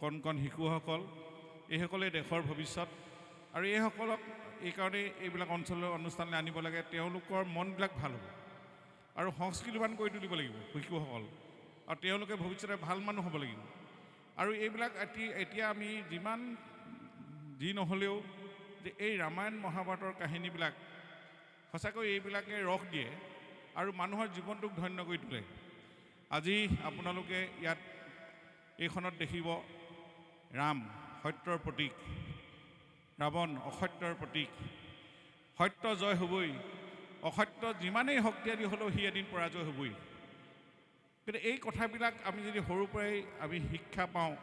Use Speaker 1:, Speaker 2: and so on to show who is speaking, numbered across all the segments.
Speaker 1: কণ কণ শিশুসকল, এইসকলে দেশৰ ভৱিষ্যত। আৰু এইসকলক এইকাৰণে এইবিলাক অঞ্চলৰ অনুষ্ঠানলৈ আনিব লাগে, তেওঁলোকৰ মনবিলাক ভাল হ'ব আৰু সংস্কৃতিৱান কৰি তুলিব লাগিব শিশুসকল, আৰু তেওঁলোকে ভৱিষ্যতে ভাল মানুহ হ'ব লাগিব। আৰু এইবিলাক এতিয়া আমি যিমান যি নহ'লেও যে এই ৰামায়ণ মহাভাৰতৰ কাহিনীবিলাক সঁচাকৈ এইবিলাকে ৰস দিয়ে আৰু মানুহৰ জীৱনটোক ধন্য কৰি তোলে। আজি আপোনালোকে ইয়াত এইখনত দেখিব ৰাম সত্যৰ প্ৰতীক, ৰাৱণ অসত্যৰ প্ৰতীক। সত্য জয় হ'বই, অসত্য যিমানেই শক্তিশালী হ'লেও সি এদিন পৰাজয় হ'বই। কিন্তু এই কথাবিলাক আমি যদি সৰুৰ পৰাই আমি শিক্ষা পাওঁ,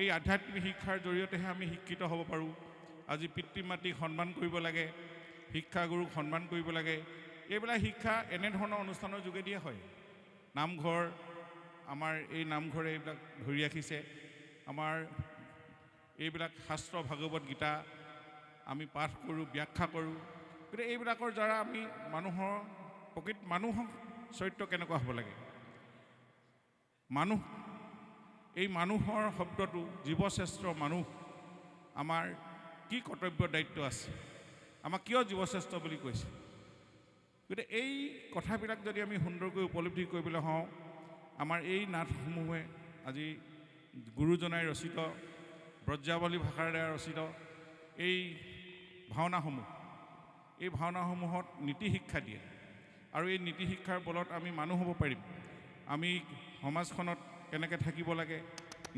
Speaker 1: এই আধ্যাত্মিক শিক্ষাৰ জৰিয়তেহে আমি শিক্ষিত হ'ব পাৰোঁ। আজি পিতৃ মাতৃক সন্মান কৰিব লাগে, শিক্ষাগুৰুক সন্মান কৰিব লাগে। এইবিলাক শিক্ষা এনেধৰণৰ অনুষ্ঠানৰ যোগেদিয়ে হয়। নামঘৰ, আমাৰ এই নামঘৰে এইবিলাক ধৰি ৰাখিছে। আমাৰ এইবিলাক শাস্ত্ৰ ভাগৱত গীতা আমি পাঠ কৰোঁ, ব্যাখ্যা কৰোঁ। গতিকে এইবিলাকৰ দ্বাৰা আমি মানুহৰ মানুহৰ চৰিত্ৰ কেনেকুৱা হ'ব লাগে, মানুহ, এই মানুহৰ শব্দটো জীৱশ্ৰেষ্ঠ মানুহ, আমাৰ কি কৰ্তব্য দায়িত্ব আছে, আমাক কিয় জীৱশ্ৰেষ্ঠ বুলি কৈছে। গতিকে এই কথাবিলাক যদি আমি সুন্দৰকৈ উপলব্ধি কৰিবলৈ হওঁ, আমাৰ এই নাটসমূহে আজি গুৰুজনাই ৰচিত, ব্ৰজাৱলী ভাষাৰ দ্বাৰা ৰচিত এই ভাওনাসমূহ, এই ভাওনাসমূহত নীতি শিক্ষা দিয়ে। আৰু এই নীতি শিক্ষাৰ বলত আমি মানুহ হ'ব পাৰিম। আমি সমাজখনত কেনেকৈ থাকিব লাগে,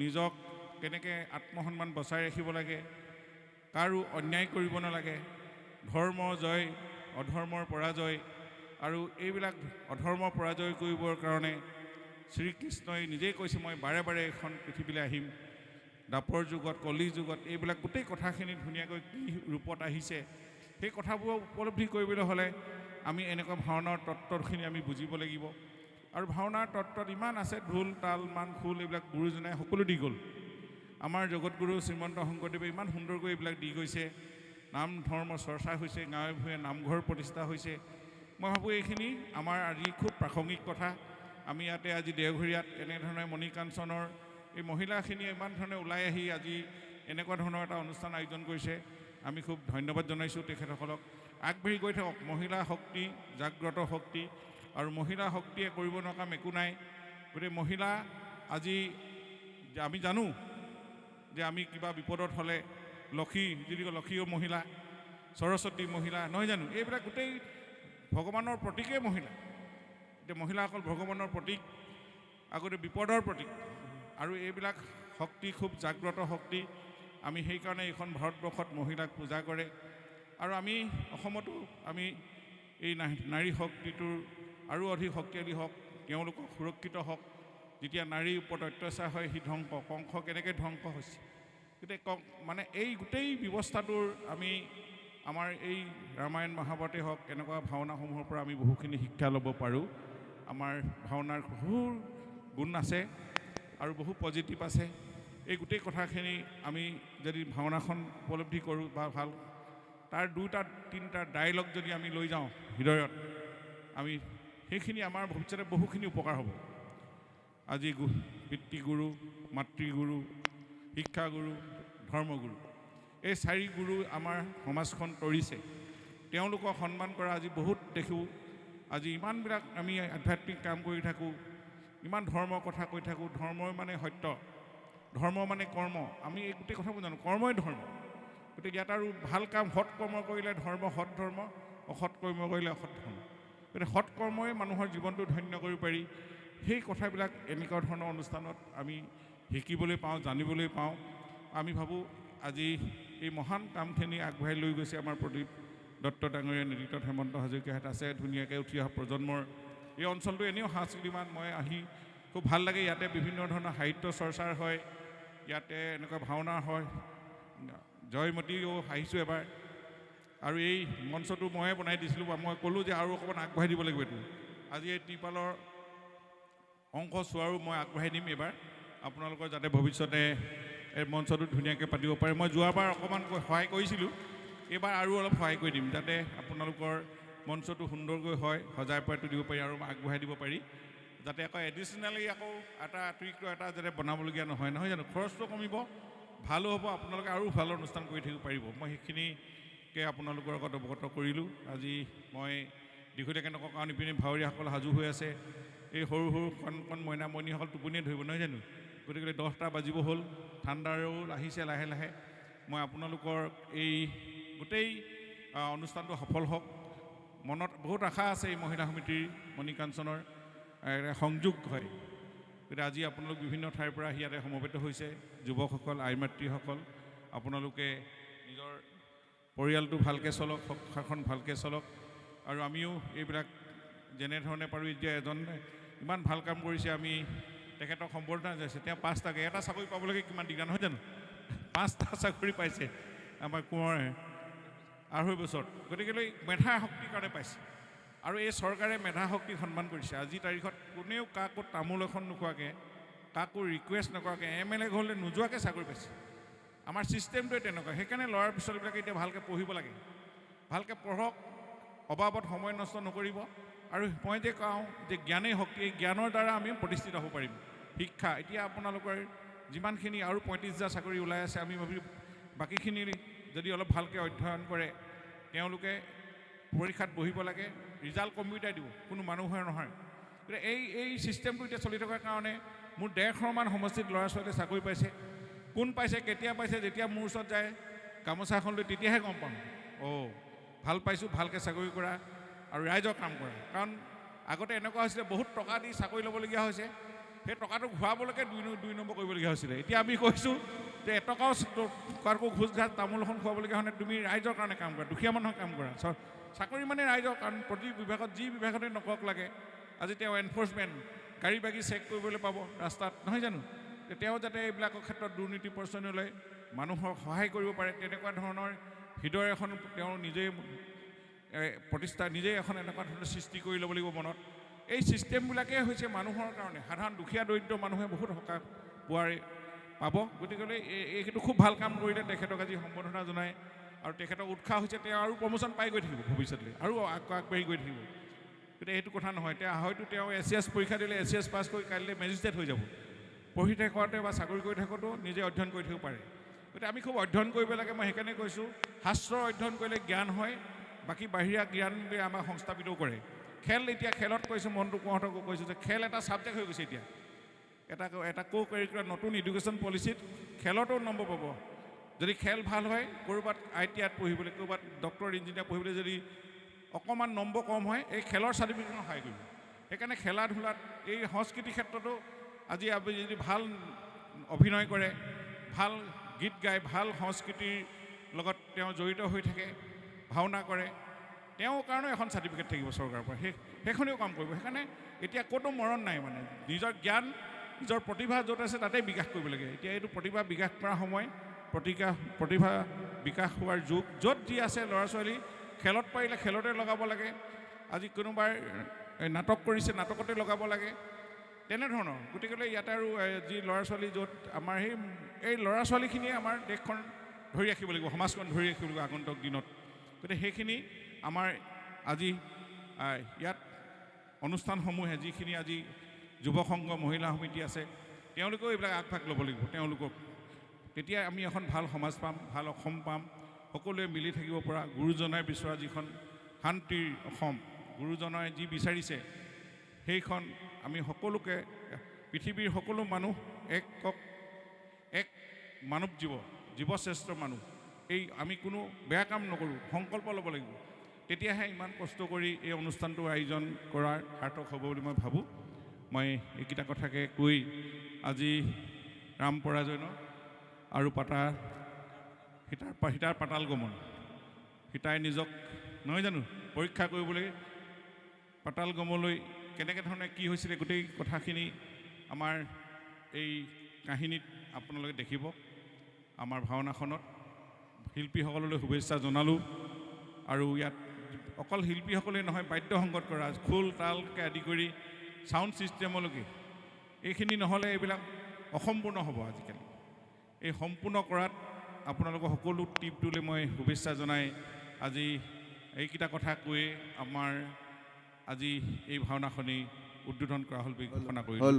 Speaker 1: নিজক কেনেকৈ আত্মসন্মান বচাই ৰাখিব লাগে, কাৰো অন্যায় কৰিব নালাগে, ধৰ্ম জয় অধৰ্মৰ পৰাজয়। আৰু এইবিলাক অধৰ্ম পৰাজয় কৰিবৰ কাৰণে শ্ৰীকৃষ্ণই নিজেই কৈছে, মই বাৰে বাৰে এখন পৃথিৱীলৈ আহিম, দ্বাপৰ যুগত, কলি যুগত। এইবিলাক গোটেই কথাখিনি ধুনীয়াকৈ কি ৰূপত আহিছে, সেই কথাবোৰ উপলব্ধি কৰিবলৈ হ'লে আমি এনেকুৱা ভাওনাৰ তত্ত্বখিনি আমি বুজিব লাগিব। আৰু ভাওনাৰ তত্ত্বত ইমান আছে, ঢোল তাল মান খোল, এইবিলাক গুৰুজনাই সকলো দি গ'ল। আমাৰ জগতগুৰু শ্ৰীমন্ত শংকৰদেৱে ইমান সুন্দৰকৈ এইবিলাক দি গৈছে। নাম ধৰ্ম চৰ্চা হৈছে, গাঁৱে ভূঞে নামঘৰ প্ৰতিষ্ঠা হৈছে। মই ভাবোঁ এইখিনি আমাৰ আজি খুব প্ৰাসংগিক কথা। আমি ইয়াতে আজি দেওঘৰীয়াত এনেধৰণে মণিকাঞ্চনৰ এই মহিলাখিনিয়ে ইমান ধৰণে ওলাই আহি আজি এনেকুৱা ধৰণৰ এটা অনুষ্ঠান আয়োজন কৰিছে। আমি খুব ধন্যবাদ জনাইছোঁ তেখেতসকলক। আগবাঢ়ি গৈ থাকক। মহিলা শক্তি জাগ্ৰত শক্তি, আৰু মহিলা শক্তিয়ে কৰিব নোৱাৰা কাম একো নাই। গতিকে মহিলা আজি আমি জানো যে আমি কিবা বিপদত হ'লে লক্ষী, যদি লক্ষীও মহিলা, সৰস্বতী মহিলা, নহয় জানো? এইবিলাক গোটেই ভগৱানৰ প্ৰতীকেই মহিলা। এতিয়া মহিলাসকল ভগৱানৰ প্ৰতীক, আগতে বিপদৰ প্ৰতীক। আৰু এইবিলাক শক্তি খুব জাগ্ৰত শক্তি। আমি সেইকাৰণে এইখন ভাৰতবৰ্ষত মহিলাক পূজা কৰে। আৰু আমি অসমতো আমি এই নাৰী শক্তিটোৰ আৰু অধিক শক্তিশালী হওক, তেওঁলোকক সুৰক্ষিত হওক। যেতিয়া নাৰীৰ ওপৰত অত্যাচাৰ হয়, সি ধ্বংস, কংস কেনেকৈ ধ্বংস হৈছে। গতিকে মানে এই গোটেই ব্যৱস্থাটোৰ আমি আমাৰ এই ৰামায়ণ মহাভাৰতেই হওক, এনেকুৱা ভাওনাসমূহৰ পৰা আমি বহুখিনি শিক্ষা ল'ব পাৰোঁ। আমাৰ ভাওনাৰ বহু গুণ আছে আৰু বহু পজিটিভ আছে। এই গোটেই কথাখিনি আমি যদি ভাওনাখন উপলব্ধি কৰোঁ বা ভাল, তাৰ দুটা তিনিটা ডায়লগ যদি আমি লৈ যাওঁ হৃদয়ত, আমি সেইখিনি আমাৰ ভৱিষ্যতে বহুখিনি উপকাৰ হ'ব। আজি পিতৃগুৰু, মাতৃগুৰু, শিক্ষাগুৰু, ধৰ্মগুৰু, এই চাৰি গুৰু আমাৰ সমাজখন তৰিছে। তেওঁলোকক সন্মান কৰা আজি বহুত দেখোঁ। আজি ইমানবিলাক আমি আধ্যাত্মিক কাম কৰি থাকোঁ, ইমান ধৰ্মৰ কথা কৈ থাকোঁ। ধৰ্মই মানে সত্য, ধৰ্ম মানে কৰ্ম। আমি এই গোটেই কথাবোৰ জানো, কৰ্মই ধৰ্ম। গতিকে ইয়াত আৰু ভাল কাম, সৎ কৰ্ম কৰিলে ধৰ্ম, সৎ ধৰ্ম, অসৎ কৰ্ম কৰিলে অসৎ ধৰ্ম। গতিকে সৎ কৰ্মই মানুহৰ জীৱনটো ধন্য কৰিব পাৰি। সেই কথাবিলাক এনেকুৱা ধৰণৰ অনুষ্ঠানত আমি শিকিবলৈ পাওঁ, জানিবলৈ পাওঁ। আমি ভাবোঁ আজি এই মহান কামখিনি আগবঢ়াই লৈ গৈছে আমাৰ প্ৰদীপ দত্ত ডাঙৰীয়াৰ নেতৃত্বত, হেমন্ত হাজৰিকাহঁত আছে, ধুনীয়াকৈ উঠি অহা প্ৰজন্মৰ। এই অঞ্চলটো এনেও সাংস্কৃতিমান। মই আহি খুব ভাল লাগে। ইয়াতে বিভিন্ন ধৰণৰ সাহিত্য চৰ্চাৰ হয়, ইয়াতে এনেকুৱা ভাওনা হয়। জয়মতীও আহিছোঁ এবাৰ। আৰু এই মঞ্চটো ময়ে বনাই দিছিলোঁ, বা মই ক'লোঁ যে আৰু অকণমান আগবঢ়াই দিব লাগিব এইটো। আজি এই ত্ৰিপালৰ অংশ চোৱাৰো মই আগবঢ়াই দিম এইবাৰ, আপোনালোকৰ যাতে ভৱিষ্যতে এই মঞ্চটো ধুনীয়াকৈ পাতিব পাৰে। মই যোৱাবাৰ অকণমান সহায় কৰিছিলোঁ, এইবাৰ আৰু অলপ সহায় কৰি দিম, যাতে আপোনালোকৰ মঞ্চটো সুন্দৰকৈ হয়, সজাই পৰাই তুলিব পাৰি আৰু আগবঢ়াই দিব পাৰি। যাতে আকৌ এডিশ্যনেলি আকৌ এটা অতিৰিক্ত এটা যাতে বনাবলগীয়া নহয় জানো খৰচটো কমিব ভালো হ'ব আপোনালোকে আৰু ভাল অনুষ্ঠান কৰি থাকিব পাৰিব মই সেইখিনিকে আপোনালোকৰ আগত অৱগত কৰিলোঁ আজি মই দীঘলীয়াকৈ নকওঁ কাৰণ ইপিনে ভাৱৰীয়াসকল সাজু হৈ আছে এই সৰু সৰু কণ মইনা মইনীসকল টোপনিয়ে ধৰিব নহয় জানো গতিকে 10টা বাজিব হ'ল ঠাণ্ডাৰো আহিছে লাহে লাহে মই আপোনালোকৰ এই গোটেই অনুষ্ঠানটো সফল হওক মনত বহুত আশা আছে এই মহিলা সমিতিৰ মণিকাঞ্চনৰ সংযোগ হয় গতিকে আজি আপোনালোক বিভিন্ন ঠাইৰ পৰা ইয়াতে সমবেত হৈছে যুৱকসকল আই মাতৃসকল আপোনালোকে নিজৰ পৰিয়ালটো ভালকৈ চলক সংসাৰখন ভালকৈ চলক আৰু আমিও এইবিলাক যেনেধৰণে পাৰোঁ এতিয়া এজন ইমান ভাল কাম কৰিছে আমি তেখেতক সম্বৰ্ধনা যাইছে তেওঁ 5টাকৈ এটা চাকৰি পাবলৈকে কিমান দিগদাৰ নহয় জানো 5টা চাকৰি পাইছে আমাৰ কোঁৱৰে 2.5 বছৰত গতিকেলৈ মেধা শক্তিৰ কাৰণে পাইছে আৰু এই চৰকাৰে মেধা শক্তিক সন্মান কৰিছে আজিৰ তাৰিখত কোনেও কাকো তামোল এখন নোখোৱাকৈ কাকো ৰিকুৱেষ্ট নকৰাকৈ MLA ঘৰলৈ নোযোৱাকৈ চাকৰি পাইছে আমাৰ ছিষ্টেমটোৱে তেনেকুৱা সেইকাৰণে ল'ৰা ছোৱালীবিলাকে এতিয়া ভালকৈ পঢ়িব লাগে ভালকৈ পঢ়ক অবাবত সময় নষ্ট নকৰিব আৰু মই যে কওঁ যে জ্ঞানেই শক্তি এই জ্ঞানৰ দ্বাৰা আমি প্ৰতিষ্ঠিত হ'ব পাৰিম শিক্ষা এতিয়া আপোনালোকৰ যিমানখিনি আৰু 35,000 চাকৰি ওলাই আছে আমি ভাবি বাকীখিনি যদি অলপ ভালকৈ অধ্যয়ন কৰে তেওঁলোকে পৰীক্ষাত বহিব লাগে ৰিজাল্ট কম্পিউটাৰ দিব কোনো মানুহৰ নহয় গতিকে এই ছিষ্টেমটো এতিয়া চলি থকাৰ কাৰণে মোৰ 150মান সমষ্টিত ল'ৰা ছোৱালীয়ে চাকৰি পাইছে কোন পাইছে কেতিয়া পাইছে যেতিয়া মোৰ ওচৰত যায় গামোচাখন লৈ তেতিয়াহে গম পাম ভাল পাইছোঁ ভালকৈ চাকৰি কৰা আৰু ৰাইজৰ কাম কৰা কাৰণ আগতে এনেকুৱা হৈছিলে বহুত টকা দি চাকৰি ল'বলগীয়া হৈছে সেই টকাটো ঘূৰাবলৈকে দুই নম্বৰ কৰিবলগীয়া হৈছিলে এতিয়া আমি কৈছোঁ যে এটকাও কাকো ঘোচ ঘাট তামোল এখন খুৱাবলগীয়া হ'লে তুমি ৰাইজৰ কাৰণে কাম কৰা দুখীয়া মানুহৰ কাম কৰা চাকৰি মানে ৰাইজৰ কাৰণ প্ৰতি বিভাগত যি বিভাগতে নকওক লাগে আজি তেওঁ এনফৰ্চমেণ্ট গাড়ী বাগী চেক কৰিবলৈ পাব ৰাস্তাত নহয় জানো তেওঁ যাতে এইবিলাকৰ ক্ষেত্ৰত দুৰ্নীতি প্ৰচলনলৈ মানুহক সহায় কৰিব পাৰে তেনেকুৱা ধৰণৰ হৃদয় এখন তেওঁ নিজেই নিজেই এখন এনেকুৱা ধৰণৰ সৃষ্টি কৰি ল'ব লাগিব মনত এই ছিষ্টেমবিলাকেই হৈছে মানুহৰ কাৰণে সাধাৰণ দুখীয়া দৰিদ্ৰ মানুহে বহুত সকাহ পাব গতিকে এইটো খুব ভাল কাম কৰিলে তেখেতক আজি সম্বৰ্ধনা জনাই আৰু তেখেতক উৎসাহ হৈছে তেওঁ আৰু প্ৰমোশ্যন পাই গৈ থাকিব ভৱিষ্যতলৈ আৰু আগবাঢ়ি গৈ থাকিব গতিকে এইটো কথা নহয় হয়তো তেওঁ SCS পৰীক্ষা দিলে SCS পাছ কৰি কাইলৈ মেজিষ্ট্ৰেট হৈ যাব পঢ়ি থাকোঁতে বা চাকৰি কৰি থাকোঁতেও নিজে অধ্যয়ন কৰি থাকিব পাৰে গতিকে আমি খুব অধ্যয়ন কৰিব লাগে মই সেইকাৰণে কৈছোঁ শাস্ত্ৰ অধ্যয়ন কৰিলে জ্ঞান হয় বাকী বাহিৰা জ্ঞান আমাক সংস্থাপিতও কৰে খেল এতিয়া খেলত কৈছোঁ মনটো কোঁৱৰকো কৈছোঁ যে খেল এটা ছাবজেক্ট হৈ গৈছে এতিয়া এটা কাৰিকুলাৰ নতুন এডুকেশ্যন পলিচিত খেলতো নম্বৰ পাব যদি খেল ভাল হয় ক'ৰবাত ITIত পঢ়িবলৈ ক'ৰবাত ডক্টৰ ইঞ্জিনিয়াৰ পঢ়িবলৈ যদি অকণমান নম্বৰ কম হয় এই খেলৰ চাৰ্টিফিকেটখন সহায় কৰিব সেইকাৰণে খেলা ধূলাত এই সংস্কৃতিৰ ক্ষেত্ৰতো আজি আপুনি যদি ভাল অভিনয় কৰে ভাল গীত গায় ভাল সংস্কৃতিৰ লগত তেওঁ জড়িত হৈ থাকে ভাওনা কৰে তেওঁৰ কাৰণেও এখন চাৰ্টিফিকেট থাকিব চৰকাৰৰ পৰা সেইখনেও কাম কৰিব সেইকাৰণে এতিয়া ক'তো মৰণ নাই মানে নিজৰ জ্ঞান নিজৰ প্ৰতিভা য'ত আছে তাতেই বিকাশ কৰিব লাগে এতিয়া এইটো প্ৰতিভা বিকাশ কৰা সময় প্ৰতিভা বিকাশ হোৱাৰ যুগ য'ত যি আছে ল'ৰা ছোৱালী খেলত পাৰিলে খেলতে লগাব লাগে আজি কোনোবাই নাটক কৰিছে নাটকতে লগাব লাগে তেনেধৰণৰ গতিকে ইয়াতে আৰু যি ল'ৰা ছোৱালী য'ত আমাৰ এই ল'ৰা ছোৱালীখিনিয়ে আমাৰ দেশখন ধৰি ৰাখিব লাগিব সমাজখন ধৰি ৰাখিব লাগিব আগন্তুক দিনত গতিকে সেইখিনি আমাৰ আজি ইয়াত অনুষ্ঠানসমূহে যিখিনি আজি যুৱ সংঘ মহিলা সমিতি আছে তেওঁলোকেও এইবিলাক আগভাগ ল'ব লাগিব তেওঁলোকক তেতিয়া আমি এখন ভাল সমাজ পাম ভাল অসম পাম সকলোৱে মিলি থাকিব পৰা গুৰুজনাই বিচৰা যিখন শান্তিৰ অসম গুৰুজনাই যি বিচাৰিছে সেইখন আমি সকলোকে পৃথিৱীৰ সকলো মানুহ এক মানৱ জীৱশ্ৰেষ্ঠ মানুহ এই আমি কোনো বেয়া কাম নকৰোঁ সংকল্প ল'ব লাগিব তেতিয়াহে ইমান কষ্ট কৰি এই অনুষ্ঠানটো আয়োজন কৰাৰ সাৰ্থক হ'ব বুলি মই ভাবোঁ মই এইকেইটা কথাকে কৈ আজি ৰাম পৰাজয় আৰু সীতাৰ পাতাল গমন সীতাই নিজক নহয় জানো পৰীক্ষা কৰিবলৈ পাতাল গমলৈ কেনেকৈ ধৰণে কি হৈছিলে গোটেই কথাখিনি আমাৰ এই কাহিনীত আপোনালোকে দেখিব আমাৰ ভাওনাখনত শিল্পীসকললৈ শুভেচ্ছা জনালোঁ আৰু ইয়াত অকল শিল্পীসকলেই নহয় বাদ্যসংগত কৰা খোল তালকে আদি কৰি ছাউণ্ড ছিষ্টেমলৈকে এইখিনি নহ'লে এইবিলাক অসম্পূৰ্ণ হ'ব আজিকালি এই সম্পূৰ্ণ কৰাত আপোনালোকৰ সকলো টিমটোলৈ মই শুভেচ্ছা জনাই আজি এইকেইটা কথা কৈয়ে আমাৰ আজি এই ভাওনাখনি উদ্বোধন কৰা হ'ল বুলি ঘোষণা কৰিলোঁ।
Speaker 2: হ'ল